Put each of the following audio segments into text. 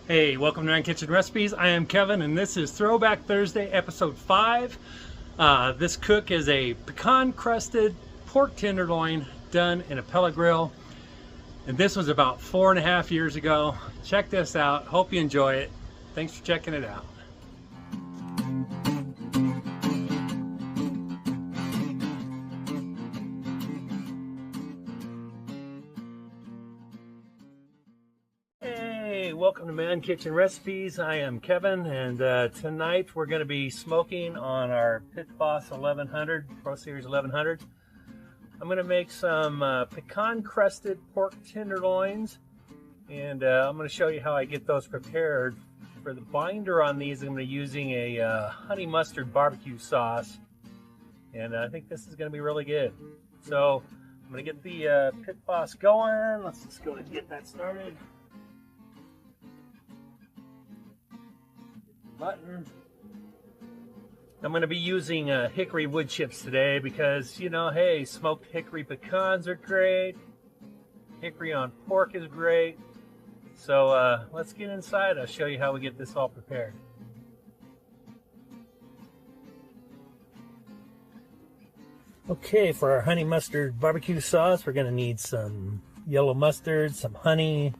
Hey, welcome to ManKitchenRecipes. I am Kevin, and this is Throwback Thursday, episode 5. This cook is a pecan crusted pork tenderloin done in a pellet grill. And this was about 4.5 years ago. Check this out. Hope you enjoy it. Thanks for checking it out. Welcome to ManKitchenRecipes. I am Kevin, and tonight we're going to be smoking on our Pit Boss 1100, Pro Series 1100. I'm going to make some pecan crusted pork tenderloins, and I'm going to show you how I get those prepared. For the binder on these, I'm going to be using a honey mustard barbecue sauce, and I think this is going to be really good. So I'm going to get the Pit Boss going. Let's just go ahead and get that started. Button. I'm going to be using hickory wood chips today because, you know, hey, smoked hickory pecans are great. Hickory on pork is great. So let's get inside. I'll show you how we get this all prepared. Okay, for our honey mustard barbecue sauce, we're going to need some yellow mustard, some honey.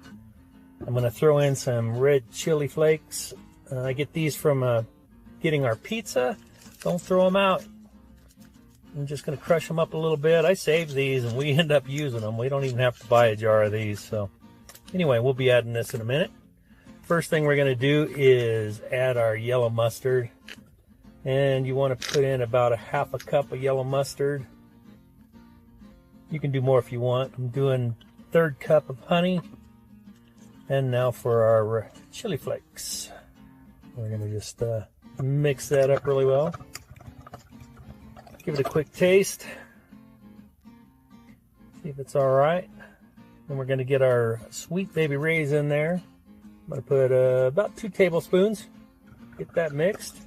I'm going to throw in some red chili flakes. I get these from getting our pizza. Don't throw them out. I'm just going to crush them up a little bit. I save these and we end up using them. We don't even have to buy a jar of these. So anyway, we'll be adding this in a minute. First thing we're going to do is add our yellow mustard. And you want to put in about 1/2 cup of yellow mustard. You can do more if you want. I'm doing 1/3 cup of honey. And now for our chili flakes. We're going to just mix that up really well. Give it a quick taste. See if it's all right. Then we're going to get our Sweet Baby Rays in there. I'm going to put about 2 tablespoons. Get that mixed.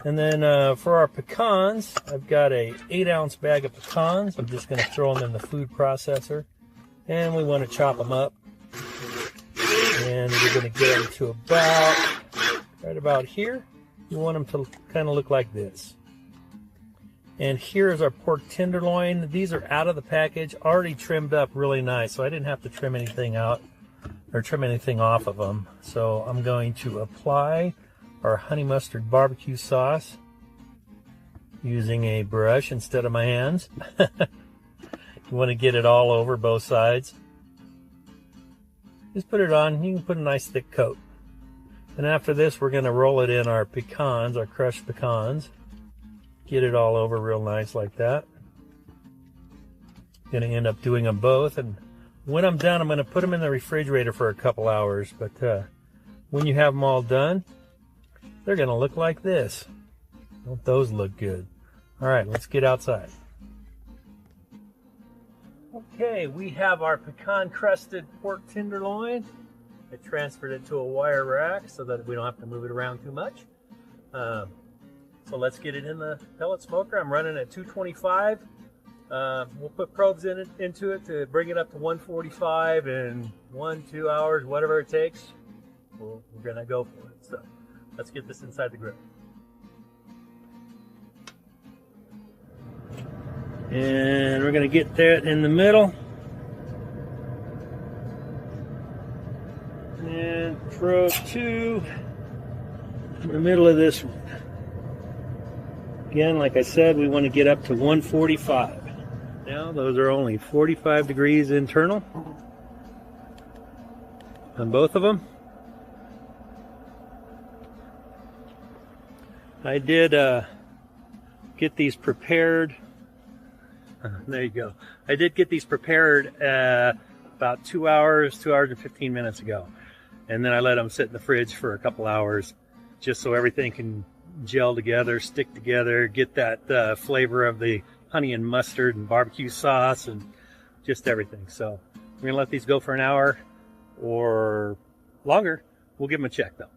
And then for our pecans, I've got a 8-ounce bag of pecans. I'm just going to throw them in the food processor. And we want to chop them up. And we're going to get them to right about here. You want them to kind of look like this. And here's our pork tenderloin. These are out of the package, already trimmed up really nice, so I didn't have to trim anything out or trim anything off of them. So I'm going to apply our honey mustard barbecue sauce using a brush instead of my hands. You want to get it all over both sides. Just put it on. You can put a nice thick coat. And after this, we're going to roll it in our pecans, our crushed pecans. Get it all over real nice like that. Going to end up doing them both. And when I'm done, I'm going to put them in the refrigerator for a couple hours. But when you have them all done, they're going to look like this. Don't those look good? All right, let's get outside. Okay, we have our pecan crusted pork tenderloin. I transferred it to a wire rack so that we don't have to move it around too much. So let's get it in the pellet smoker. I'm running at 225. We'll put probes into it to bring it up to 145 in 1-2 hours, whatever it takes. We're gonna go for it. So let's get this inside the grill. And we're going to get that in the middle. And throw 2 in the middle of this one. Again, like I said, we want to get up to 145. Now, those are only 45 degrees internal on both of them. I did get these prepared. There you go. I did get these prepared about 2 hours and 15 minutes ago. And then I let them sit in the fridge for a couple hours just so everything can gel together, stick together, get that flavor of the honey and mustard and barbecue sauce and just everything. So we're going to let these go for an hour or longer. We'll give them a check though.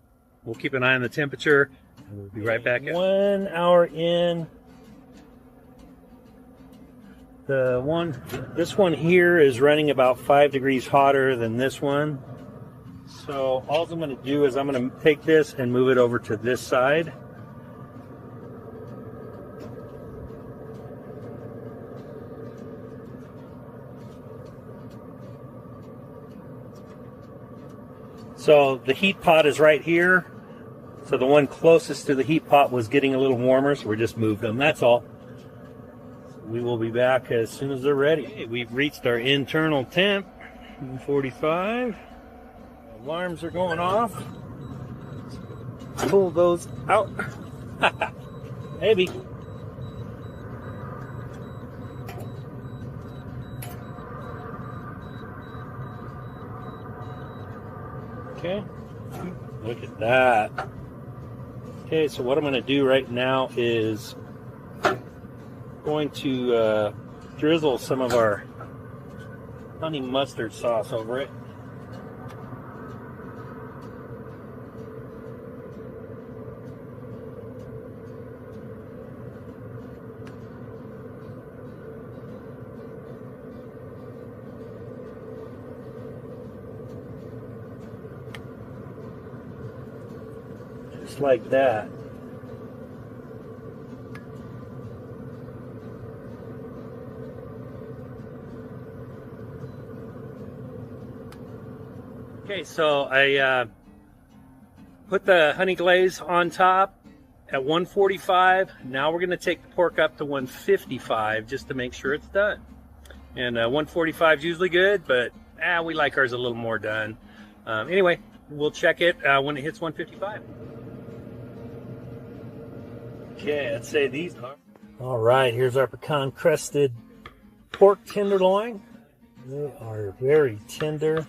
We'll keep an eye on the temperature and we'll be right back. 1 hour in. This one here is running about 5 degrees hotter than this one. So all I'm going to do is I'm going to take this and move it over to this side. So the heat pot is right here. So the one closest to the heat pot was getting a little warmer, so we just moved them. That's all. We will be back as soon as they're ready. Okay, we've reached our internal temp, 45. Alarms are going off. Pull those out. Maybe. Okay. Look at that. Okay, so what I'm going to do right now is going to drizzle some of our honey mustard sauce over it. Just like that. Okay, so I put the honey glaze on top at 145. Now we're going to take the pork up to 155 just to make sure it's done. And 145 is usually good, but we like ours a little more done. Anyway, we'll check it when it hits 155. Okay, let's say these are. All right, here's our pecan crusted pork tenderloin. They are very tender.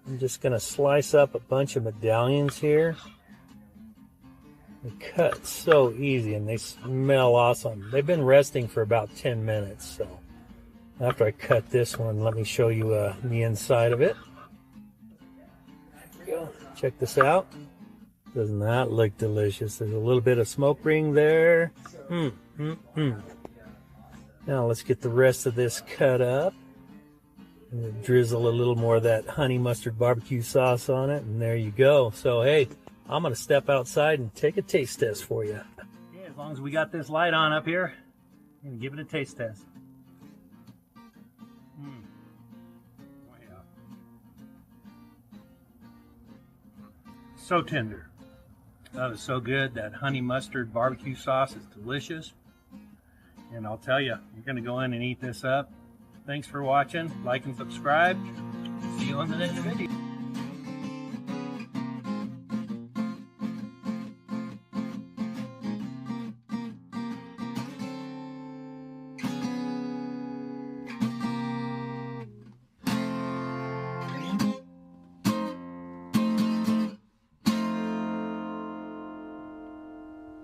I'm just going to slice up a bunch of medallions here. They cut so easy and they smell awesome. They've been resting for about 10 minutes. So after I cut this one, let me show you the inside of it. There we go. Check this out. Doesn't that look delicious? There's a little bit of smoke ring there. Now let's get the rest of this cut up. And drizzle a little more of that honey mustard barbecue sauce on it, and there you go. So hey, I'm gonna step outside and take a taste test for you. Okay, as long as we got this light on up here, I'm gonna give it a taste test. Wow. So tender. That is so good. That honey mustard barbecue sauce is delicious. And I'll tell you, you're gonna go in and eat this up. Thanks for watching. Like and subscribe. See you on the next video.